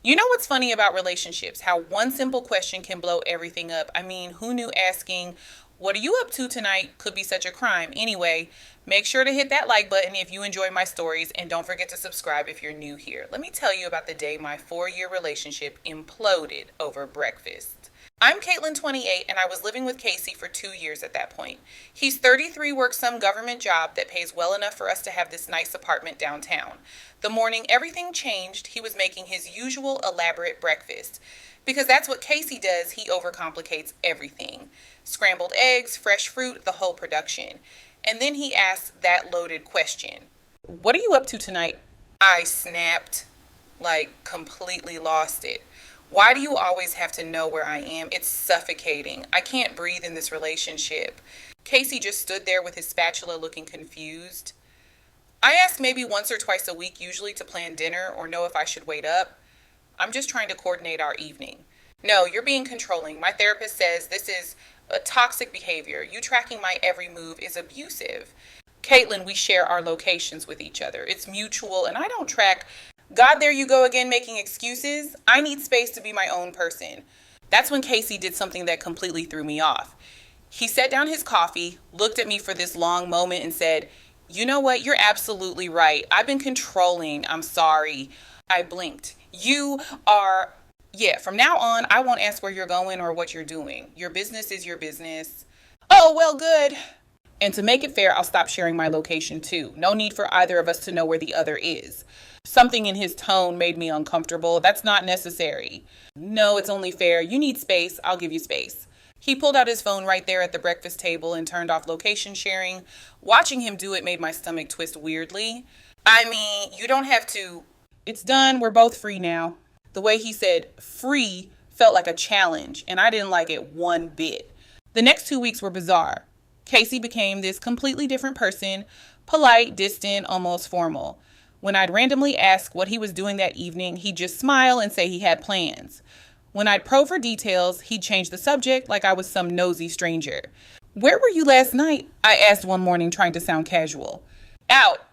You know what's funny about relationships? How one simple question can blow everything up. I mean, who knew asking, "What are you up to tonight?" could be such a crime? Anyway, make sure to hit that like button if you enjoy my stories, and don't forget to subscribe if you're new here. Let me tell you about the day my 4-year relationship imploded over breakfast. I'm Caitlin, 28, and I was living with Casey for 2 years at that point. He's 33, works some government job that pays well enough for us to have this nice apartment downtown. The morning everything changed, he was making his usual elaborate breakfast. Because that's what Casey does, he overcomplicates everything. Scrambled eggs, fresh fruit, the whole production. And then he asked that loaded question. "What are you up to tonight?" I snapped, like completely lost it. Why do you always have to know where I am? It's suffocating. I can't breathe in this relationship. Casey just stood there with his spatula looking confused. I ask maybe once or twice a week usually to plan dinner or know if I should wait up. I'm just trying to coordinate our evening. "No, you're being controlling. My therapist says this is a toxic behavior. You tracking my every move is abusive." "Caitlin, we share our locations with each other. It's mutual and I don't track." God, there you go again, making excuses. I need space to be my own person. That's when Casey did something that completely threw me off. He set down his coffee, looked at me for this long moment and said, "You know what? You're absolutely right. I've been controlling. I'm sorry." I blinked. From now on, I won't ask where you're going or what you're doing. Your business is your business." "Oh, well, good. And to make it fair, I'll stop sharing my location too. No need for either of us to know where the other is." Something in his tone made me uncomfortable. "That's not necessary." "No, it's only fair. You need space. I'll give you space." He pulled out his phone right there at the breakfast table and turned off location sharing. Watching him do it made my stomach twist weirdly. "I mean, you don't have to." "It's done. We're both free now." The way he said free felt like a challenge, and I didn't like it one bit. The next 2 weeks were bizarre. Casey became this completely different person, polite, distant, almost formal. When I'd randomly ask what he was doing that evening, he'd just smile and say he had plans. When I'd probe for details, he'd change the subject like I was some nosy stranger. "Where were you last night?" I asked one morning, trying to sound casual. "Out."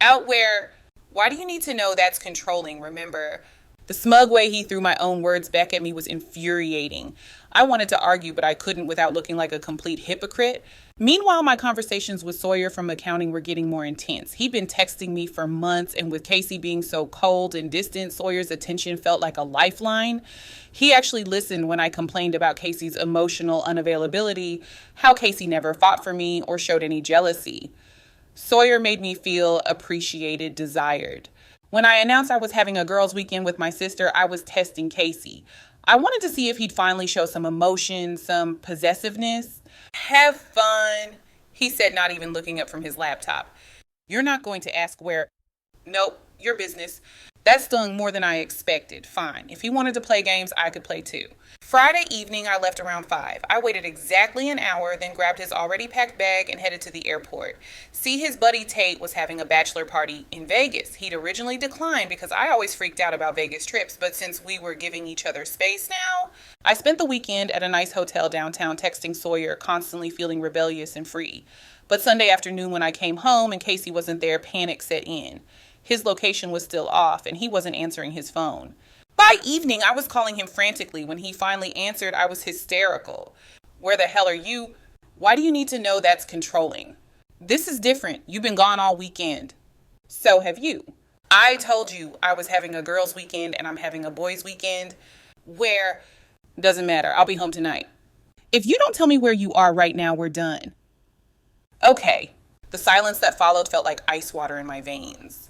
"Out where?" "Why do you need to know? That's controlling, remember?" The smug way he threw my own words back at me was infuriating. I wanted to argue, but I couldn't without looking like a complete hypocrite. Meanwhile, my conversations with Sawyer from accounting were getting more intense. He'd been texting me for months, and with Casey being so cold and distant, Sawyer's attention felt like a lifeline. He actually listened when I complained about Casey's emotional unavailability, how Casey never fought for me or showed any jealousy. Sawyer made me feel appreciated, desired. When I announced I was having a girls' weekend with my sister, I was testing Casey. I wanted to see if he'd finally show some emotion, some possessiveness. "Have fun," he said, not even looking up from his laptop. "You're not going to ask where?" "Nope, your business." That stung more than I expected. Fine. If he wanted to play games, I could play too. Friday evening, I left around 5. I waited exactly an hour, then grabbed his already packed bag and headed to the airport. See, his buddy Tate was having a bachelor party in Vegas. He'd originally declined because I always freaked out about Vegas trips, but since we were giving each other space now, I spent the weekend at a nice hotel downtown texting Sawyer, constantly feeling rebellious and free. But Sunday afternoon when I came home and Casey wasn't there, panic set in. His location was still off, and he wasn't answering his phone. By evening, I was calling him frantically. When he finally answered, I was hysterical. "Where the hell are you?" "Why do you need to know? That's controlling." "This is different. You've been gone all weekend." "So have you." "I told you I was having a girls' weekend, and I'm having a boys' weekend." "Where?" "Doesn't matter. I'll be home tonight." "If you don't tell me where you are right now, we're done." "Okay." The silence that followed felt like ice water in my veins.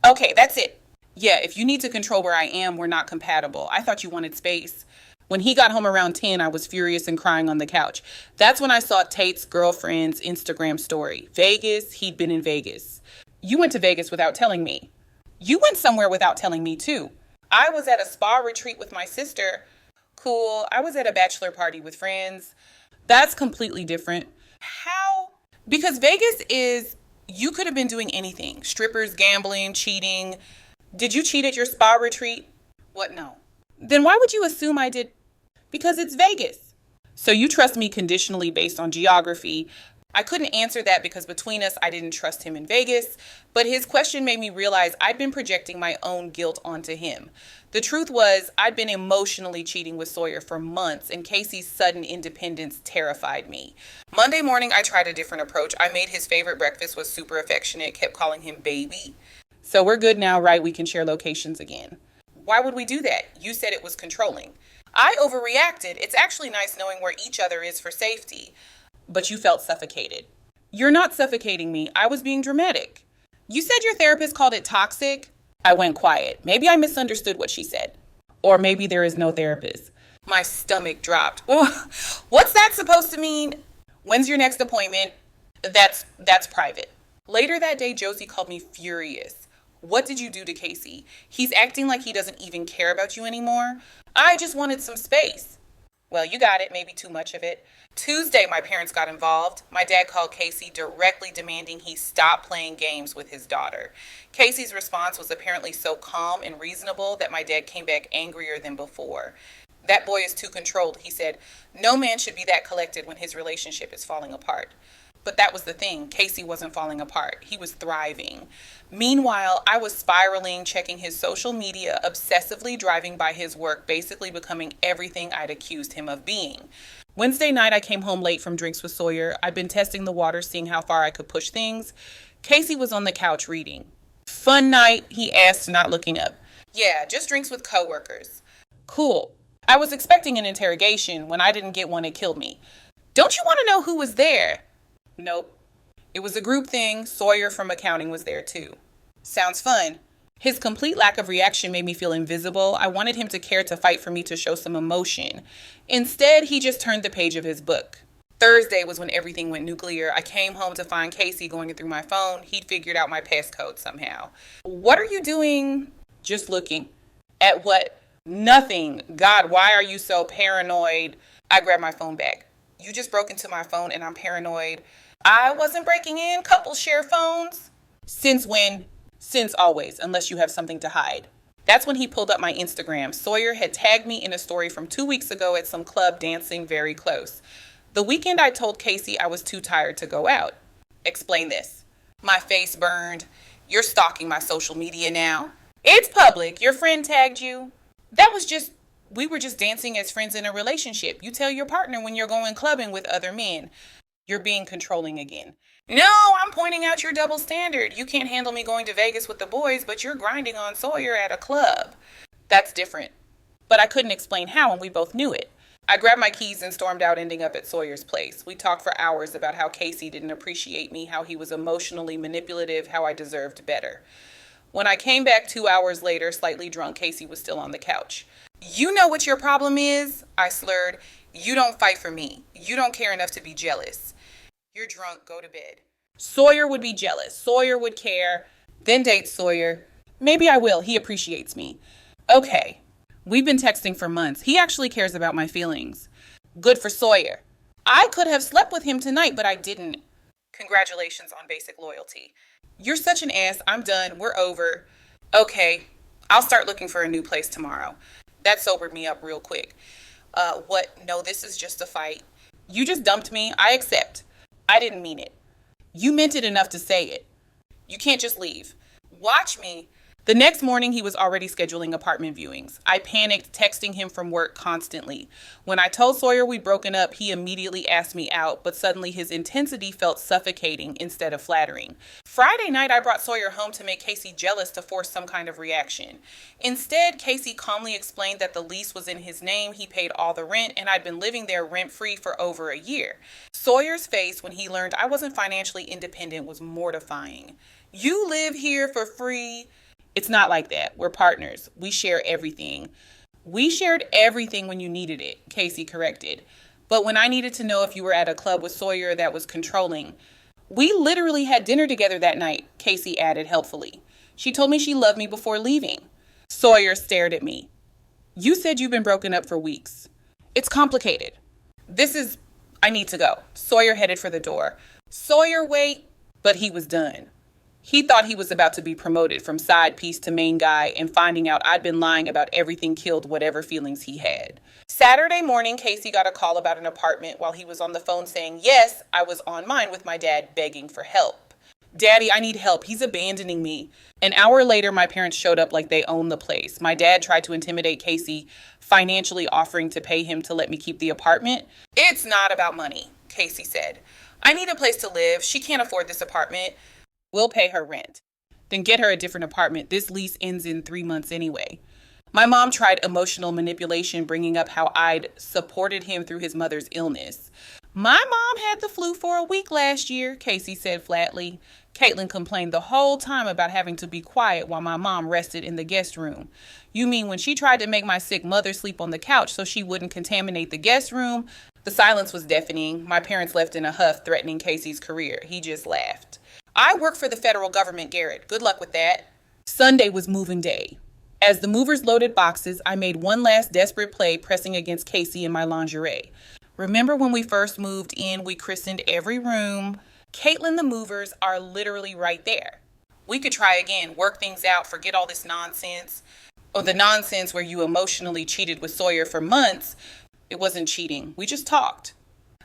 "Okay, that's it. Yeah, if you need to control where I am, we're not compatible. I thought you wanted space." When he got home around 10, I was furious and crying on the couch. That's when I saw Tate's girlfriend's Instagram story. Vegas, he'd been in Vegas. "You went to Vegas without telling me." "You went somewhere without telling me too." "I was at a spa retreat with my sister." "Cool. I was at a bachelor party with friends." "That's completely different." "How?" "Because Vegas is, you could have been doing anything. Strippers, gambling, cheating." "Did you cheat at your spa retreat?" "What? No." "Then why would you assume I did?" "Because it's Vegas." "So you trust me conditionally based on geography, I couldn't answer that because between us, I didn't trust him in Vegas, but his question made me realize I'd been projecting my own guilt onto him. The truth was, I'd been emotionally cheating with Sawyer for months, and Casey's sudden independence terrified me. Monday morning, I tried a different approach. I made his favorite breakfast, was super affectionate, kept calling him baby. So we're good now, right? We can share locations again. Why would we do that? You said it was controlling. I overreacted. It's actually nice knowing where each other is for safety. But you felt suffocated. You're not suffocating me. I was being dramatic. You said your therapist called it toxic. I went quiet. Maybe I misunderstood what she said. Or maybe there is no therapist. My stomach dropped. What's that supposed to mean? When's your next appointment? That's private. Later that day, Josie called me furious. What did you do to Casey? He's acting like he doesn't even care about you anymore. I just wanted some space. Well, you got it, maybe too much of it. Tuesday, my parents got involved. My dad called Casey directly demanding he stop playing games with his daughter. Casey's response was apparently so calm and reasonable that my dad came back angrier than before. That boy is too controlled, he said. No man should be that collected when his relationship is falling apart. But that was the thing. Casey wasn't falling apart. He was thriving. Meanwhile, I was spiraling, checking his social media, obsessively driving by his work, basically becoming everything I'd accused him of being. Wednesday night, I came home late from drinks with Sawyer. I'd been testing the water, seeing how far I could push things. Casey was on the couch reading. Fun night, he asked, not looking up. Yeah, just drinks with coworkers. Cool. I was expecting an interrogation. When I didn't get one, it killed me. Don't you want to know who was there? Nope. It was a group thing. Sawyer from accounting was there too. Sounds fun. His complete lack of reaction made me feel invisible. I wanted him to care, to fight for me, to show some emotion. Instead, he just turned the page of his book. Thursday was when everything went nuclear. I came home to find Casey going through my phone. He'd figured out my passcode somehow. What are you doing? Just looking. At what? Nothing. God, why are you so paranoid? I grabbed my phone back. You just broke into my phone and I'm paranoid. I wasn't breaking in. Couples share phones. Since when? Since always, unless you have something to hide. That's when he pulled up my Instagram. Sawyer had tagged me in a story from 2 weeks ago at some club dancing very close. The weekend I told Casey I was too tired to go out. Explain this. My face burned. You're stalking my social media now. It's public. Your friend tagged you. We were just dancing as friends in a relationship. You tell your partner when you're going clubbing with other men. You're being controlling again. No, I'm pointing out your double standard. You can't handle me going to Vegas with the boys, but you're grinding on Sawyer at a club. That's different. But I couldn't explain how, and we both knew it. I grabbed my keys and stormed out, ending up at Sawyer's place. We talked for hours about how Casey didn't appreciate me, how he was emotionally manipulative, how I deserved better. When I came back 2 hours later, slightly drunk, Casey was still on the couch. You know what your problem is? I slurred. You don't fight for me. You don't care enough to be jealous. You're drunk. Go to bed. Sawyer would be jealous. Sawyer would care. Then date Sawyer. Maybe I will. He appreciates me. Okay. We've been texting for months. He actually cares about my feelings. Good for Sawyer. I could have slept with him tonight, but I didn't. Congratulations on basic loyalty. You're such an ass. I'm done. We're over. Okay. I'll start looking for a new place tomorrow. That sobered me up real quick. What? No, this is just a fight. You just dumped me. I accept. I didn't mean it. You meant it enough to say it. You can't just leave. Watch me. The next morning, he was already scheduling apartment viewings. I panicked, texting him from work constantly. When I told Sawyer we'd broken up, he immediately asked me out, but suddenly his intensity felt suffocating instead of flattering. Friday night, I brought Sawyer home to make Casey jealous to force some kind of reaction. Instead, Casey calmly explained that the lease was in his name, he paid all the rent, and I'd been living there rent-free for over a year. Sawyer's face when he learned I wasn't financially independent was mortifying. You live here for free? It's not like that. We're partners. We share everything. We shared everything when you needed it, Casey corrected. But when I needed to know if you were at a club with Sawyer that was controlling, we literally had dinner together that night, Casey added helpfully. She told me she loved me before leaving. Sawyer stared at me. You said you've been broken up for weeks. It's complicated. I need to go. Sawyer headed for the door. Sawyer, wait. But he was done. He thought he was about to be promoted from side piece to main guy, and finding out I'd been lying about everything killed whatever feelings he had. Saturday morning, Casey got a call about an apartment while he was on the phone saying, yes, I was on mine with my dad begging for help. Daddy, I need help. He's abandoning me. An hour later, my parents showed up like they owned the place. My dad tried to intimidate Casey, financially offering to pay him to let me keep the apartment. It's not about money, Casey said. I need a place to live. She can't afford this apartment. We'll pay her rent. Then get her a different apartment. This lease ends in 3 months anyway. My mom tried emotional manipulation, bringing up how I'd supported him through his mother's illness. My mom had the flu for a week last year, Casey said flatly. Caitlin complained the whole time about having to be quiet while my mom rested in the guest room. You mean when she tried to make my sick mother sleep on the couch so she wouldn't contaminate the guest room? The silence was deafening. My parents left in a huff, threatening Casey's career. He just laughed. I work for the federal government, Garrett. Good luck with that. Sunday was moving day. As the movers loaded boxes, I made one last desperate play, pressing against Casey in my lingerie. Remember when we first moved in, we christened every room? Caitlin, the movers are literally right there. We could try again, work things out, forget all this nonsense. Or the nonsense where you emotionally cheated with Sawyer for months. It wasn't cheating. We just talked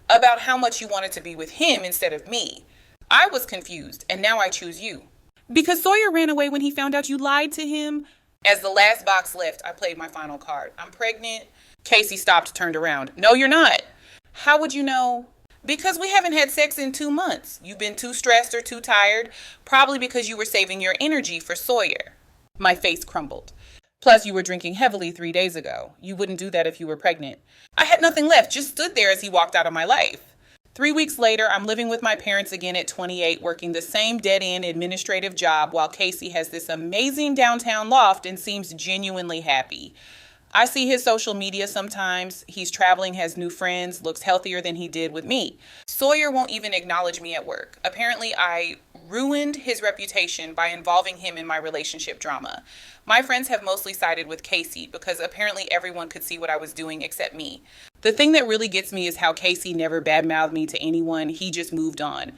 about how much you wanted to be with him instead of me. I was confused, and now I choose you. Because Sawyer ran away when he found out you lied to him. As the last box left, I played my final card. I'm pregnant. Casey stopped, turned around. No, you're not. How would you know? Because we haven't had sex in 2 months. You've been too stressed or too tired, probably because you were saving your energy for Sawyer. My face crumbled. Plus, you were drinking heavily 3 days ago. You wouldn't do that if you were pregnant. I had nothing left, just stood there as he walked out of my life. 3 weeks later, I'm living with my parents again at 28, working the same dead-end administrative job while Casey has this amazing downtown loft and seems genuinely happy. I see his social media sometimes. He's traveling, has new friends, looks healthier than he did with me. Sawyer won't even acknowledge me at work. Apparently, I ruined his reputation by involving him in my relationship drama. My friends have mostly sided with Casey because apparently everyone could see what I was doing except me. The thing that really gets me is how Casey never badmouthed me to anyone. He just moved on.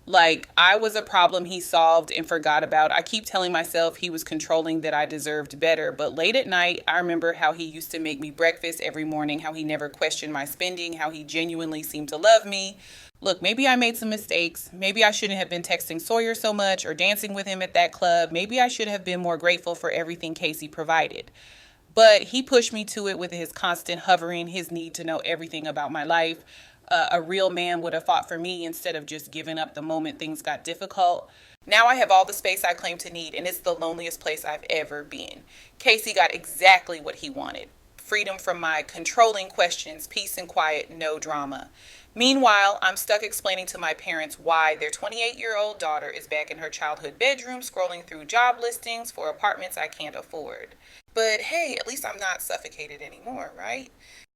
Like, I was a problem he solved and forgot about. I keep telling myself he was controlling, that I deserved better. But late at night, I remember how he used to make me breakfast every morning, how he never questioned my spending, how he genuinely seemed to love me. Look, maybe I made some mistakes. Maybe I shouldn't have been texting Sawyer so much or dancing with him at that club. Maybe I should have been more grateful for everything Casey provided. But he pushed me to it with his constant hovering, his need to know everything about my life. A real man would have fought for me instead of just giving up the moment things got difficult. Now I have all the space I claim to need, and it's the loneliest place I've ever been. Casey got exactly what he wanted. Freedom from my controlling questions, peace and quiet, no drama. Meanwhile, I'm stuck explaining to my parents why their 28-year-old daughter is back in her childhood bedroom scrolling through job listings for apartments I can't afford. But hey, at least I'm not suffocated anymore, right?